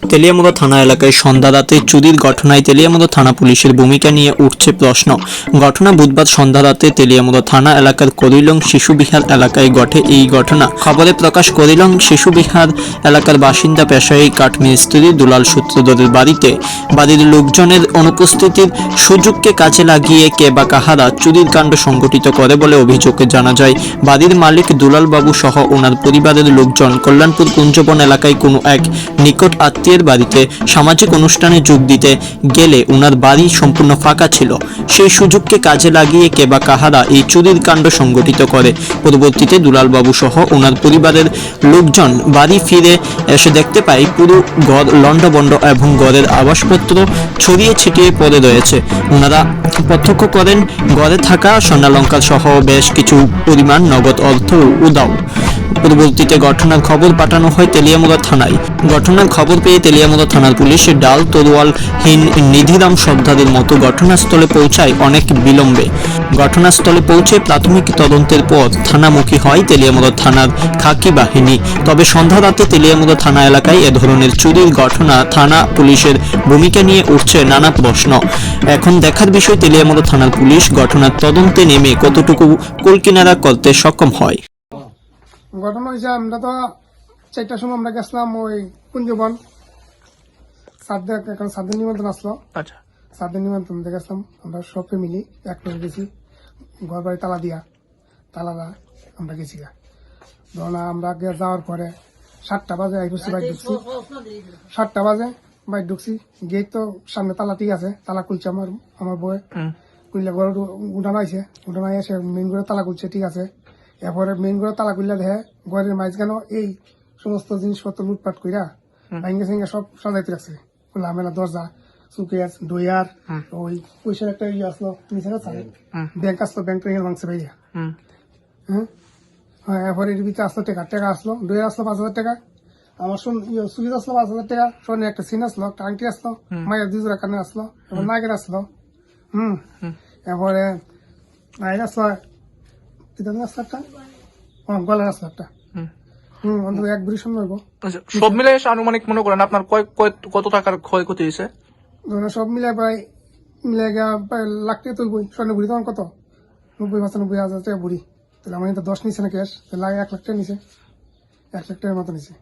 তেলিয়ামুড়া থানা এলাকায় সন্ধ্যা রাতে চুরির ঘটনায় তেলিয়ামুড়া থানা পুলিশের ভূমিকা নিয়ে উঠছে প্রশ্ন। ঘটনা বুধবার সন্ধ্যা রাতে তেলিয়ামুড়া থানা এলাকার করিলং শিশু বিহার এলাকায় ঘটে এই ঘটনা। খবরে প্রকাশ করিলং শিশু বিহার এলাকার বাসিন্দা পেশায়ী কাঠমিস্ত্রি দুলাল সূত্রধরের বাড়ির লোকজনের অনুপস্থিতির সুযোগকে কাজে লাগিয়ে কে বা কাহারা চুরির কাণ্ড সংঘটিত করে বলে অভিযোগে জানা যায়। বাড়ির মালিক দুলাল বাবু সহ ওনার পরিবারের লোকজন কল্যাণপুর কুঞ্জবন এলাকায় কোনো এক নিকট আত্মীয়ের বাড়িতে সামাজিক অনুষ্ঠানে যোগ দিতে গেলে ওনার বাড়ি সম্পূর্ণ ফাঁকা ছিল। সেই সুযোগকে কাজে লাগিয়ে কে বা কাহারা এই চুরির কাণ্ড সংঘটিত করে। পরবর্তীতে দুলাল বাবু সহ ওনার পরিবারের লোকজন বাড়ি ফিরে এসে দেখতে পায় পুরো ঘর লণ্ডভণ্ড এবং ঘরের আসবাবপত্র ছড়িয়ে ছিটিয়ে পড়ে রয়েছে। ওনারা প্রত্যক্ষ করেন ঘরে থাকা স্বর্ণালঙ্কার সহ বেশ কিছু পরিমাণ নগদ অর্থ উধাও। পরবর্তীতে ঘটনার খবর পাঠানো হয় তেলিয়ামুড়া থানায়। ঘটনার খবর পেয়ে তেলিয়ামুড়া থানার পুলিশ ডাল তরোয়ালহীন নিধিরাম সর্দারের মতো ঘটনাস্থলে পৌঁছায় অনেক বিলম্বে। ঘটনাস্থলে পৌঁছে প্রাথমিক তদন্তের পর থানামুখী হয় তেলিয়ামুড়া থানার খাকি বাহিনী। তবে সন্ধ্যা রাতে তেলিয়ামুড়া থানা এলাকায় এ ধরনের চুরির ঘটনা থানা পুলিশের ভূমিকা নিয়ে উঠছে নানা প্রশ্ন। এখন দেখার বিষয় তেলিয়ামুড়া থানার পুলিশ ঘটনার তদন্তে নেমে কতটুকু কুলকিনারা করতে সক্ষম হয়। ঘটনা হয়েছে আমরা তো 4টার সময় আমরা গেছিলাম ওই কুঞ্জবন এখন সাদের নিমন্ত্রণ আসলো। আচ্ছা, সাদের নিমন্ত্রণ গেছিলাম আমরা সব ফ্যামিলি এক করে গেছি। ঘর বাড়ি তালা আমরা গেছি। ধরুন আমরা যাওয়ার পরে 7টা বাজে বাইক ঢুকছি। 7টা বাজে বাইক ঢুকছি, গেট তো সামনে তালা ঠিক আছে, তালা খুলছে আমার বউয়ে খুললে ঘর উঠানো আছে। উঠানো এসে মেন ঘরে তালা খুলছে, ঠিক আছে। এরপরে মেন ঘরে তালা খুললে দেখে ঘরের মাঝখানে এই সমস্ত জিনিসপত্র লুটপাট কইরা ভাঙ্গে সিঙ্গে সব সাজাইতে রাখছে। খোলামেলা দরজা, সুকেস, ডয়ার, ওই পয়সার একটা ইয়ে আসলো নিচে ব্যাংক আসলো, ব্যাংক ভাঙছে ভাইয়া। হ্যাঁ, এরপরে এর ভিতরে আসলো টাকা আসলো, ডয়ার আসলো 5,000 টাকা, আমার সুবিধ আসলো 5,000 টাকা, সোনে একটা সিন আসলো, একটা আংটি আসলো, মায়ের 2 জোড়া কানে আসলো, এবার নাগের আসলো। এরপরে নাইর আসলো একটা গলার আসলো একটা। অন্তত 1 ভরি স্বর্ণ হইব। সব মিলে আনুমানিক মনে করেন আপনার কত টাকার ক্ষয়ক্ষতি হয়েছে? সব মিলে প্রায় প্রায় লাখ টাকা তুলবই। স্বর্ণ ভরি তখন কত 90,000 টাকা ভরি। তাহলে আমার 10 নিচ্ছে না ক্যাশ, তাহলে 1 লাখ টাকা নিছে, 1 লাখ টাকার মতো নিছে।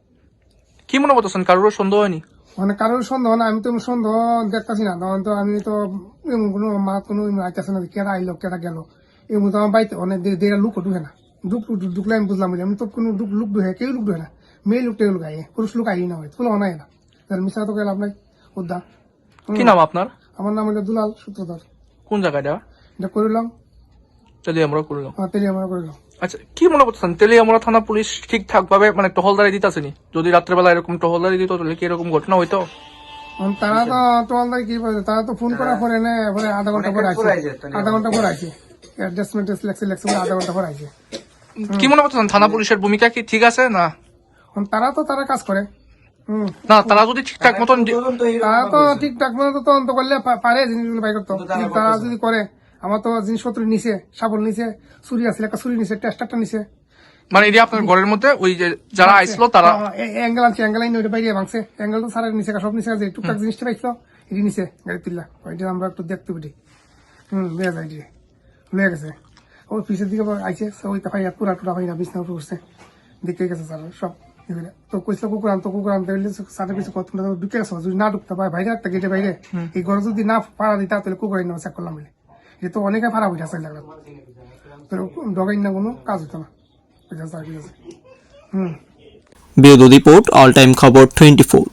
কি মনে করতেছেন, কারোর সন্দেহ হয়নি? মানে কারোর সন্দেহ না, আমি তো সন্দেহ দেখতেছি না। তখন তো আমি তো এমন কোনো মা কোনো আইতেছে না কেটা আইলো কেটা গেল। এমন তো আমার বাড়িতে অনেক দেড় লুক ঢুকে না। ঢুকলে আমি বুঝলাম, আমি তো কোনো লুক ঢুকে, কেউ লুক ঢুকে না। মেয়ে লুক টেয়ে লুক আইয়ে, পুরুষ লুক আইই না, হয় কোনো অনায় না। মিশা তো গেলাম নাই উদ্দা। কি নাম আপনার? আমার নাম হলো দুলাল সূত্রধর। কোন জায়গায় এটা করিলাম তেলিয়ামুড়া করলাম। তেলিয়ামুড়া করিলাম। আচ্ছা, কি মনে করতেছেন তেলিয়ামুড়া থানা পুলিশ ঠিকঠাক ভাবে মানে টহলদারি দিতেছেনি? যদি রাত্রেবেলা এরকম টহলদারি দিত তাহলে কি এরকম ঘটনা হইতো? তারা তো টহলদারি কি বলছে, তারা তো ফোন করা পরে না, এবারে আধা ঘন্টা পরে আসে, অ্যাডজাস্টমেন্ট লেখছে আধা ঘন্টা পরে আসে। কি মনে করতেছেন থানা পুলিশের ভূমিকা কি ঠিক আছে না? তারা কাজ করে না, তারা যদি ঠিকঠাক মতন তদন্ত করলে পারে জিনিসগুলো বাই করতো। তারা যদি করে, আমার তো জিনিসপত্র নিচে শাবল নিচে, চুরি আছে একটা চুরি নিচে, টেস্টারটা নিচে। মানে এটি আপনার ঘরের মধ্যে ওই যে যারা আইসলো তারা অ্যাঙ্গেল আনছে, অ্যাঙ্গেল আইন ওইটা বাইরে ভাঙছে, অ্যাঙ্গেল তো সারের নিচে সব নিচে আছে, টুকটাক জিনিসটা পাইছিল এটি নিচে গাড়ি তুললা, ওইটা আমরা একটু দেখতে পারি। লয়ে যায় লয়ে গেছে ওই পিছের দিকে আইছে, ওই তো ভাইয়া পুরা টুরা ভাইয়া বিছনা উপরে উঠছে, দেখতে গেছে স্যার সব। তো কইছিল কুকুর আনতে সাথে কিছু কথা ঢুকে গেছে, যদি না ঢুকতে পারে বাইরে একটা গেটে বাইরে, এই ঘরে যদি না পাড়া দিতা তাহলে কুকুর আইন চেক করলাম বলে। এটা তো অনেকে ভাড়া উঠে আসে লাগলো, ডগাইন না কোনো কাজ হতো না। ব্যুরো রিপোর্ট, অল টাইম খবর 24।